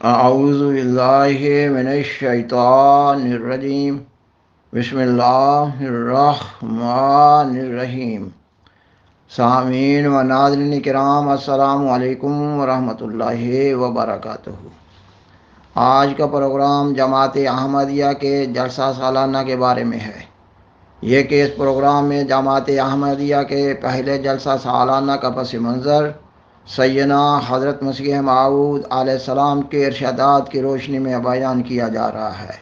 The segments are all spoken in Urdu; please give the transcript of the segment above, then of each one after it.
اعوذ باللہ من الشیطان الرجیم بسم اللہ الرحمن الرحیم۔ سامعین و ناظرین کرام، السلام علیکم ورحمۃ اللہ وبرکاتہ۔ آج کا پروگرام جماعت احمدیہ کے جلسہ سالانہ کے بارے میں ہے۔ یہ کہ اس پروگرام میں جماعت احمدیہ کے پہلے جلسہ سالانہ کا پس منظر سیدنا حضرت مسیح موعود علیہ السلام کے ارشادات کی روشنی میں بیان کیا جا رہا ہے،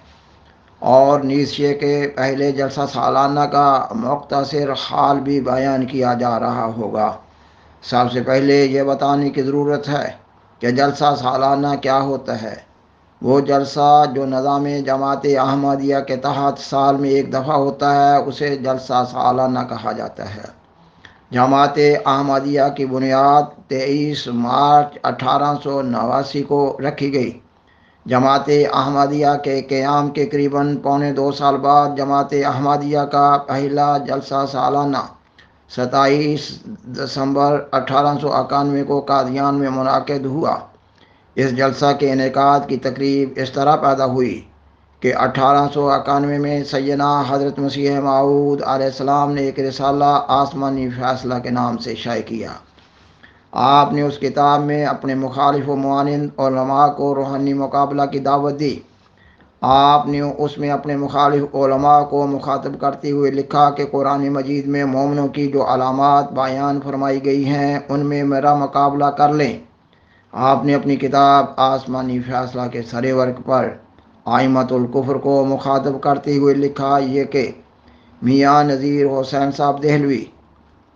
اور نیز یہ کہ پہلے جلسہ سالانہ کا مختصر حال بھی بیان کیا جا رہا ہوگا۔ سب سے پہلے یہ بتانے کی ضرورت ہے کہ جلسہ سالانہ کیا ہوتا ہے۔ وہ جلسہ جو نظام جماعت احمدیہ کے تحت سال میں ایک دفعہ ہوتا ہے، اسے جلسہ سالانہ کہا جاتا ہے۔ جماعت احمدیہ کی بنیاد 23 مارچ 1889 کو رکھی گئی۔ جماعت احمدیہ کے قیام کے قریباً پونے 2 سال بعد جماعت احمدیہ کا پہلا جلسہ سالانہ 27 دسمبر 1891 کو قادیان میں منعقد ہوا۔ اس جلسہ کے انعقاد کی تقریب اس طرح پیدا ہوئی کہ 1891 میں سیدنا حضرت مسیح موعود علیہ السلام نے ایک رسالہ آسمانی فیصلہ کے نام سے شائع کیا۔ آپ نے اس کتاب میں اپنے مخالف و معاند علماء کو روحانی مقابلہ کی دعوت دی۔ آپ نے اس میں اپنے مخالف علماء کو مخاطب کرتے ہوئے لکھا کہ قرآن مجید میں مومنوں کی جو علامات بیان فرمائی گئی ہیں ان میں میرا مقابلہ کر لیں۔ آپ نے اپنی کتاب آسمانی فیصلہ کے سرے ورق پر ائمۃ الکفر کو مخاطب کرتے ہوئے لکھا یہ کہ میاں نذیر حسین صاحب دہلوی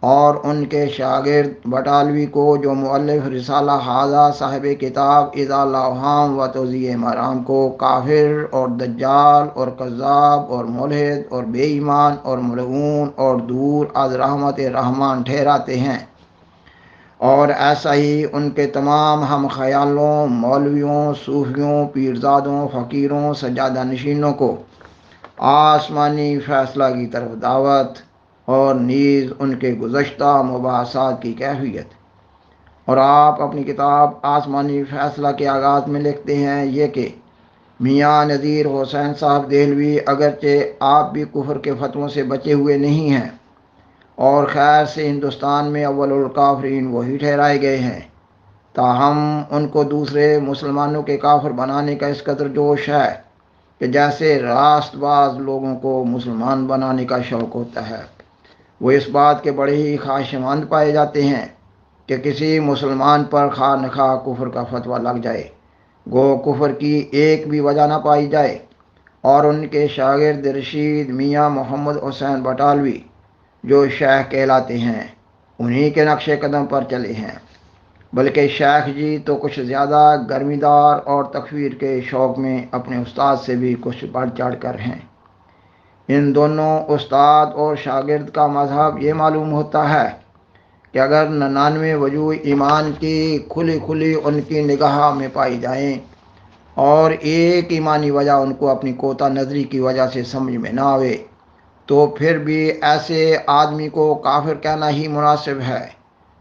اور ان کے شاگرد بٹالوی کو جو مؤلف رسالہ ھذا صاحب کتاب اضال الاوہام و توضیح مرام کو کافر اور دجال اور کذاب اور ملحد اور بے ایمان اور ملعون اور دور از رحمت رحمان ٹھہراتے ہیں، اور ایسا ہی ان کے تمام ہم خیالوں، مولویوں، صوفیوں، پیرزادوں، فقیروں، سجادہ نشینوں کو آسمانی فیصلہ کی طرف دعوت، اور نیز ان کے گزشتہ مباحثات کی کیفیت۔ اور آپ اپنی کتاب آسمانی فیصلہ کے آغاز میں لکھتے ہیں یہ کہ میاں نذیر حسین صاحب دہلوی اگرچہ آپ بھی کفر کے فتووں سے بچے ہوئے نہیں ہیں، اور خیر سے ہندوستان میں اول الکافرین وہی ٹھہرائے گئے ہیں، تاہم ان کو دوسرے مسلمانوں کے کافر بنانے کا اس قدر جوش ہے کہ جیسے راست باز لوگوں کو مسلمان بنانے کا شوق ہوتا ہے۔ وہ اس بات کے بڑے ہی خواہشمند پائے جاتے ہیں کہ کسی مسلمان پر خواہ نخواہ کفر کا فتویٰ لگ جائے، گو کفر کی ایک بھی وجہ نہ پائی جائے۔ اور ان کے شاگرد رشید میاں محمد حسین بٹالوی جو شیخ کہلاتے ہیں، انہی کے نقش قدم پر چلے ہیں، بلکہ شیخ جی تو کچھ زیادہ گرمی دار اور تکفیر کے شوق میں اپنے استاد سے بھی کچھ بڑھ چڑھ کر ہیں۔ ان دونوں استاد اور شاگرد کا مذہب یہ معلوم ہوتا ہے کہ اگر 99 وجوہ ایمان کی کھلی کھلی ان کی نگاہ میں پائی جائیں اور ایک ایمانی وجہ ان کو اپنی کوتا نظری کی وجہ سے سمجھ میں نہ آوے، تو پھر بھی ایسے آدمی کو کافر کہنا ہی مناسب ہے۔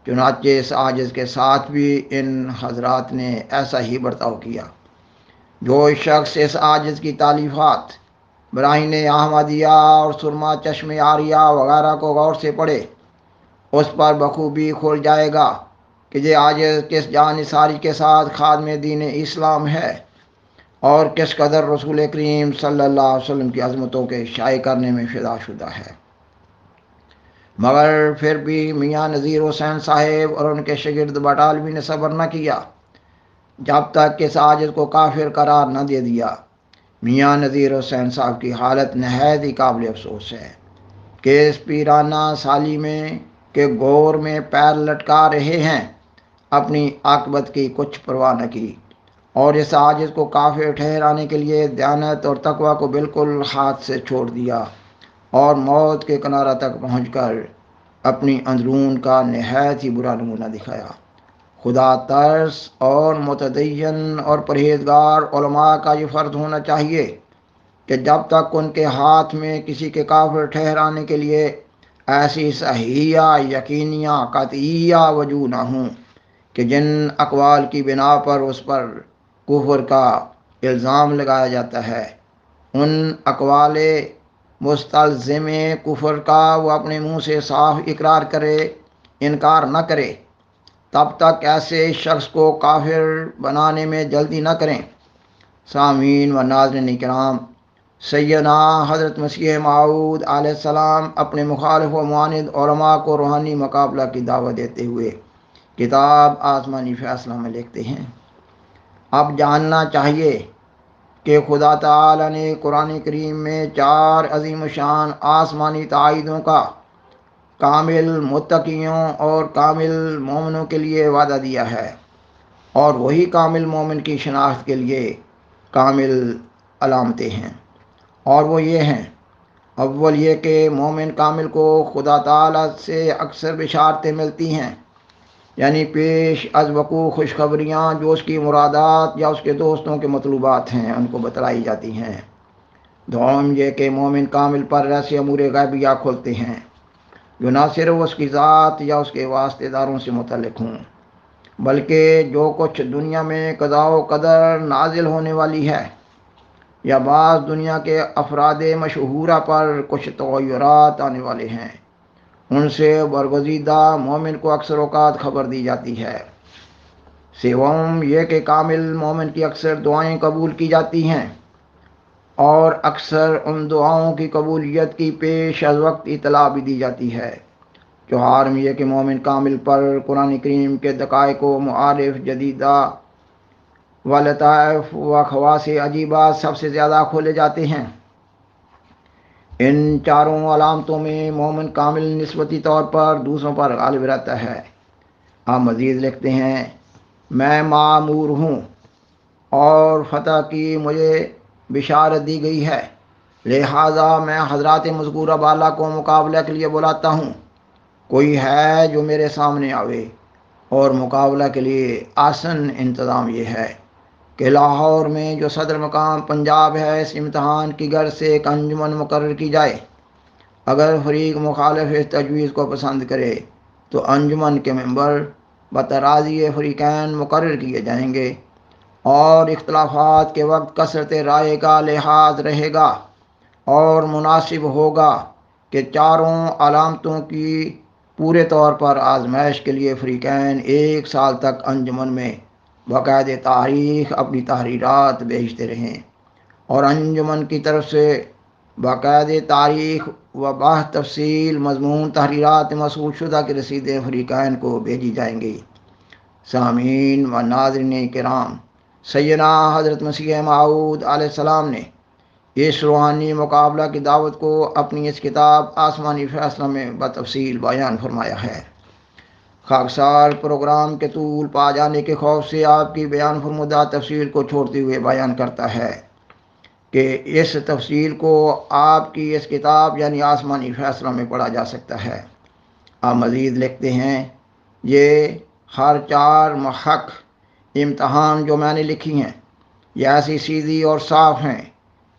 چنانچہ اس عاجز کے ساتھ بھی ان حضرات نے ایسا ہی برتاؤ کیا۔ جو شخص اس عاجز کی تالیفات براہین احمدیہ اور سرما چشم آریہ وغیرہ کو غور سے پڑھے، اس پر بخوبی کھل جائے گا کہ یہ عاجز کس جانثاری کے ساتھ خادم دین اسلام ہے، اور کس قدر رسول کریم صلی اللہ علیہ وسلم کی عظمتوں کے شائع کرنے میں فدا شدہ ہے۔ مگر پھر بھی میاں نذیر حسین صاحب اور ان کے شاگرد بٹالوی نے صبر نہ کیا جب تک کہ اس عاجز کو کافر قرار نہ دے دیا۔ میاں نذیر حسین صاحب کی حالت نہایت ہی قابل افسوس ہے کہ اس پیرانہ سالی میں کہ گور میں پیر لٹکا رہے ہیں، اپنی عاقبت کی کچھ پرواہ نہ کی، اور اس عاجز کو کافر ٹھہرانے کے لیے دیانت اور تقوی کو بالکل ہاتھ سے چھوڑ دیا، اور موت کے کنارہ تک پہنچ کر اپنی اندرون کا نہایت ہی برا نمونہ دکھایا۔ خدا ترس اور متدین اور پرہیزگار علماء کا یہ فرض ہونا چاہیے کہ جب تک ان کے ہاتھ میں کسی کے کافر ٹھہرانے کے لیے ایسی صحیحہ یقینیہ قطعیہ وجوہ نہ ہوں کہ جن اقوال کی بنا پر اس پر کفر کا الزام لگایا جاتا ہے، ان اقوال مستلزم کفر کا وہ اپنے منہ سے صاف اقرار کرے، انکار نہ کرے، تب تک ایسے شخص کو کافر بنانے میں جلدی نہ کریں۔ سامعین و ناظرین کرام، سیدنا حضرت مسیح موعود علیہ السلام اپنے مخالف و معاند علماء کو روحانی مقابلہ کی دعوت دیتے ہوئے کتاب آسمانی فیصلہ میں لکھتے ہیں، اب جاننا چاہیے کہ خدا تعالی نے قرآن کریم میں 4 عظیم الشان آسمانی تائیدوں کا کامل متقیوں اور کامل مومنوں کے لیے وعدہ دیا ہے، اور وہی کامل مومن کی شناخت کے لیے کامل علامتیں ہیں، اور وہ یہ ہیں: اول یہ کہ مومن کامل کو خدا تعالی سے اکثر بشارتیں ملتی ہیں، یعنی پیش از وقوع خوشخبریاں جو اس کی مرادات یا اس کے دوستوں کے مطلوبات ہیں ان کو بتلائی جاتی ہیں۔ دوم یہ کہ مومن کامل پر ایسے امور غیبیہ کھولتے ہیں جو نہ صرف اس کی ذات یا اس کے واسطے داروں سے متعلق ہوں، بلکہ جو کچھ دنیا میں قضاء و قدر نازل ہونے والی ہے، یا بعض دنیا کے افراد مشہورہ پر کچھ تغیرات آنے والے ہیں، ان سے برگزیدہ مومن کو اکثر اوقات خبر دی جاتی ہے۔ سوم یہ کہ کامل مومن کی اکثر دعائیں قبول کی جاتی ہیں، اور اکثر ان دعاؤں کی قبولیت کی پیش از وقت اطلاع بھی دی جاتی ہے۔ چہارم یہ کہ مومن کامل پر قرآن کریم کے دقائق و معارف جدیدہ و لطائف و خواص عجیبہ سب سے زیادہ کھولے جاتے ہیں۔ ان 4 علامتوں میں مومن کامل نسبتی طور پر دوسروں پر غالب رہتا ہے۔ آپ مزید لکھتے ہیں، میں معمور ہوں اور فتح کی مجھے بشارت دی گئی ہے، لہذا میں حضرات مذکورہ بالا کو مقابلہ کے لیے بلاتا ہوں۔ کوئی ہے جو میرے سامنے آوے، اور مقابلہ کے لیے آسن انتظام یہ ہے کہ لاہور میں جو صدر مقام پنجاب ہے، اس امتحان کی غرض سے ایک انجمن مقرر کی جائے۔ اگر فریق مخالف اس تجویز کو پسند کرے تو انجمن کے ممبر بتراضی فریقین مقرر کیے جائیں گے، اور اختلافات کے وقت کثرت رائے کا لحاظ رہے گا، اور مناسب ہوگا کہ 4 علامتوں کی پورے طور پر آزمائش کے لیے فریقین 1 سال تک انجمن میں باقاعدہ تاریخ اپنی تحریرات بھیجتے رہیں، اور انجمن کی طرف سے باقاعدہ تاریخ و باہ تفصیل مضمون تحریرات موصول شدہ کی رسیدیں فریقین کو بھیجی جائیں گی۔ سامعین و ناظرین کرام، سیدنا حضرت مسیح موعود علیہ السلام نے اس روحانی مقابلہ کی دعوت کو اپنی اس کتاب آسمانی فیصلہ میں بتفصیل بیان فرمایا ہے۔ خاکسار پروگرام کے طول پا جانے کے خوف سے آپ کی بیان فرمودہ تفصیل کو چھوڑتے ہوئے بیان کرتا ہے کہ اس تفصیل کو آپ کی اس کتاب یعنی آسمانی فیصلہ میں پڑھا جا سکتا ہے۔ آپ مزید لکھتے ہیں، یہ ہر 4 محق امتحان جو میں نے لکھی ہیں، یہ ایسی سیدھی اور صاف ہیں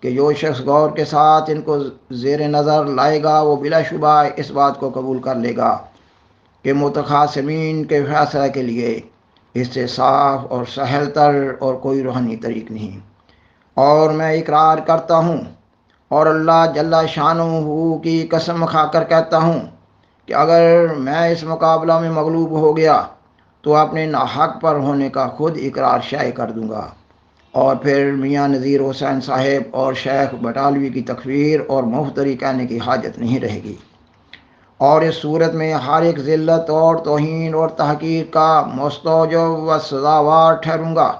کہ جو شخص غور کے ساتھ ان کو زیر نظر لائے گا وہ بلا شبہ اس بات کو قبول کر لے گا کہ متخاصمین کے فیصلہ کے لیے اس سے صاف اور سہل تر اور کوئی روحانی طریق نہیں۔ اور میں اقرار کرتا ہوں اور اللہ جل شانہ کی قسم کھا کر کہتا ہوں کہ اگر میں اس مقابلہ میں مغلوب ہو گیا تو اپنے ناحق پر ہونے کا خود اقرار شائع کر دوں گا، اور پھر میاں نذیر حسین صاحب اور شیخ بٹالوی کی تکفیر اور مفتری کہنے کی حاجت نہیں رہے گی، اور اس صورت میں ہر ایک ذلت اور توہین اور تحقیر کا مستوجب و سزاوار ٹھہروں گا،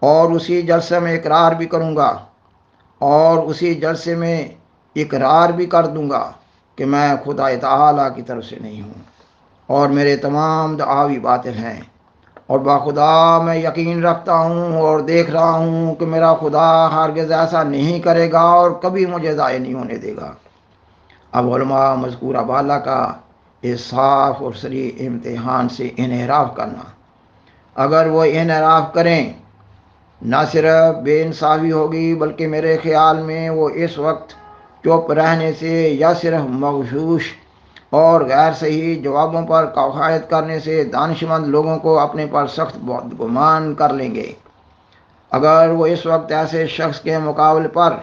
اور اسی جلسے میں اقرار بھی کروں گا، اور اسی جلسے میں اقرار بھی کر دوں گا کہ میں خدا تعالیٰ کی طرف سے نہیں ہوں، اور میرے تمام دعاوی باطل ہیں، اور باخدا میں یقین رکھتا ہوں اور دیکھ رہا ہوں کہ میرا خدا ہرگز ایسا نہیں کرے گا اور کبھی مجھے ضائع نہیں ہونے دے گا۔ اب علماء مذکورہ بالا کا اس صاف اور صریح امتحان سے انحراف کرنا، اگر وہ انحراف کریں نہ صرف بے انصافی ہوگی بلکہ میرے خیال میں وہ اس وقت چپ رہنے سے یا صرف مغشوش اور غیر صحیح جوابوں پر قواعد کرنے سے دانشمند لوگوں کو اپنے پر سخت گمان کر لیں گے۔ اگر وہ اس وقت ایسے شخص کے مقابلے پر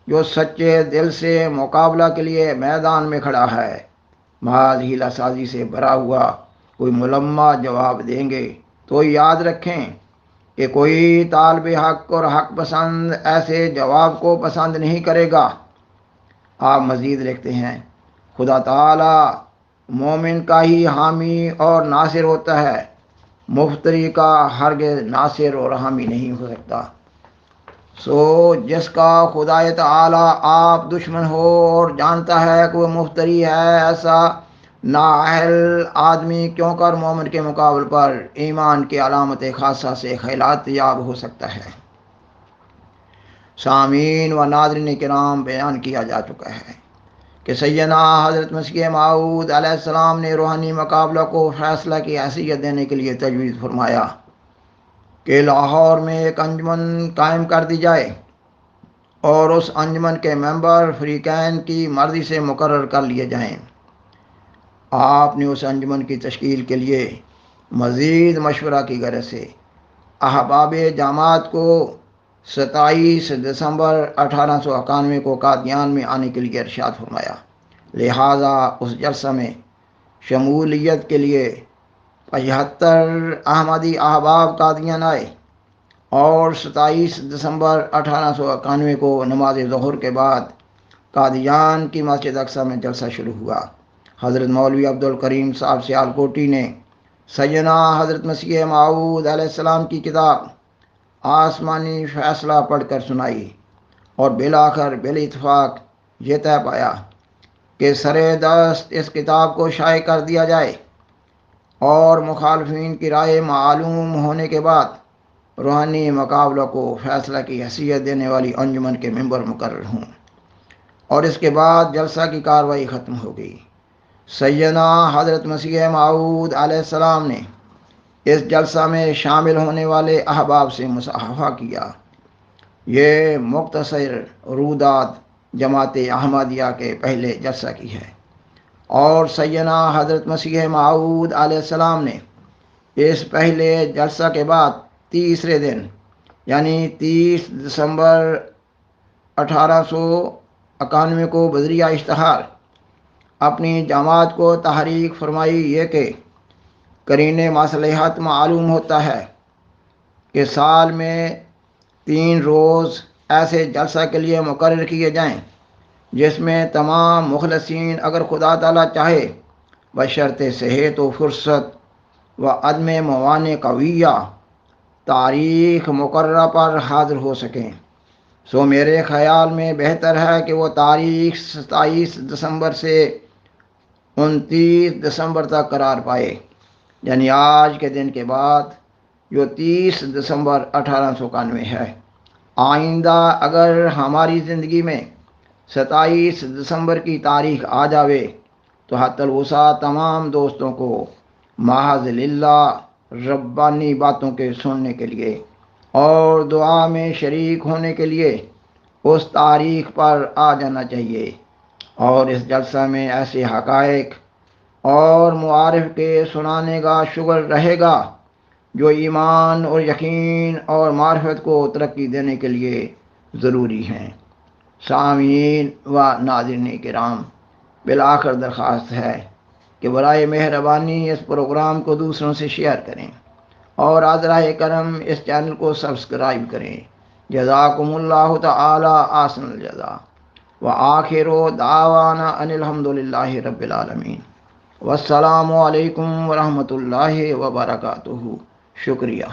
جو سچے دل سے مقابلہ کے لیے میدان میں کھڑا ہے محض ہیلا سازی سے بھرا ہوا کوئی ملمہ جواب دیں گے تو یاد رکھیں کہ کوئی طالب حق اور حق پسند ایسے جواب کو پسند نہیں کرے گا۔ آپ مزید لکھتے ہیں خدا تعالی مومن کا ہی حامی اور ناصر ہوتا ہے، مفتری کا ہرگز ناصر اور حامی نہیں ہو سکتا۔ جس کا خدا تعالی آپ دشمن ہو اور جانتا ہے کہ وہ مفتری ہے، ایسا نااہل آدمی کیوں کر مومن کے مقابل پر ایمان کی علامت خاصہ سے خیالات یاب ہو سکتا ہے۔ سامعین و ناظرین کرام، بیان کیا جا چکا ہے کہ سیدنا حضرت مسیح موعود علیہ السلام نے روحانی مقابلہ کو فیصلہ کی حیثیت دینے کے لیے تجویز فرمایا کہ لاہور میں ایک انجمن قائم کر دی جائے اور اس انجمن کے ممبر فریقین کی مرضی سے مقرر کر لیے جائیں۔ آپ نے اس انجمن کی تشکیل کے لیے مزید مشورہ کی غرض سے احباب جماعت کو 27 دسمبر 1891 کو قادیان میں آنے کے لیے ارشاد فرمایا۔ لہٰذا اس جلسہ میں شمولیت کے لیے 75 احمدی احباب قادیان آئے اور 27 دسمبر 1891 کو نماز ظہر کے بعد قادیان کی مسجد اقصی میں جلسہ شروع ہوا۔ حضرت مولوی عبدالکریم صاحب سیالکوٹی نے سیدنا حضرت مسیح موعود علیہ السلام کی کتاب آسمانی فیصلہ پڑھ کر سنائی اور بالآخر بالاتفاق یہ طے پایا کہ سر دست اس کتاب کو شائع کر دیا جائے اور مخالفین کی رائے معلوم ہونے کے بعد روحانی مقابلہ کو فیصلہ کی حیثیت دینے والی انجمن کے ممبر مقرر ہوں، اور اس کے بعد جلسہ کی کارروائی ختم ہو گئی۔ سیدنا حضرت مسیح موعود علیہ السلام نے اس جلسہ میں شامل ہونے والے احباب سے مصافحہ کیا۔ یہ مختصر رودات جماعت احمدیہ کے پہلے جلسہ کی ہے، اور سیدنا حضرت مسیح موعود علیہ السلام نے اس پہلے جلسہ کے بعد تیسرے دن یعنی 30 دسمبر 1891 کو بذریعہ اشتہار اپنی جماعت کو تحریک فرمائی یہ کہ قرین مصلحت معلوم ہوتا ہے کہ سال میں 3 روز ایسے جلسہ کے لیے مقرر کیے جائیں جس میں تمام مخلصین اگر خدا تعالیٰ چاہے بشرط صحت و فرصت و عدم موانع قویہ تاریخ مقررہ پر حاضر ہو سکیں۔ میرے خیال میں بہتر ہے کہ وہ تاریخ 27 دسمبر سے 29 دسمبر تک قرار پائے، یعنی آج کے دن کے بعد جو 30 دسمبر 1891 ہے۔ آئندہ اگر ہماری زندگی میں 27 دسمبر کی تاریخ آ جاوے تو حتی الوسع تمام دوستوں کو محض للہ ربانی باتوں کے سننے کے لیے اور دعا میں شریک ہونے کے لیے اس تاریخ پر آ جانا چاہیے، اور اس جلسہ میں ایسے حقائق اور معارف کے سنانے کا شغل رہے گا جو ایمان اور یقین اور معرفت کو ترقی دینے کے لیے ضروری ہیں۔ سامعین و ناظرین کرام، بالآخر درخواست ہے کہ برائے مہربانی اس پروگرام کو دوسروں سے شیئر کریں اور عذرائے کرم اس چینل کو سبسکرائب کریں۔ جزاکم اللہ تعالی احسن الجزا، وآخر دعوانا ان الحمدللہ رب العالمین، والسلام علیکم ورحمۃ اللہ وبرکاتہ۔ شکریہ۔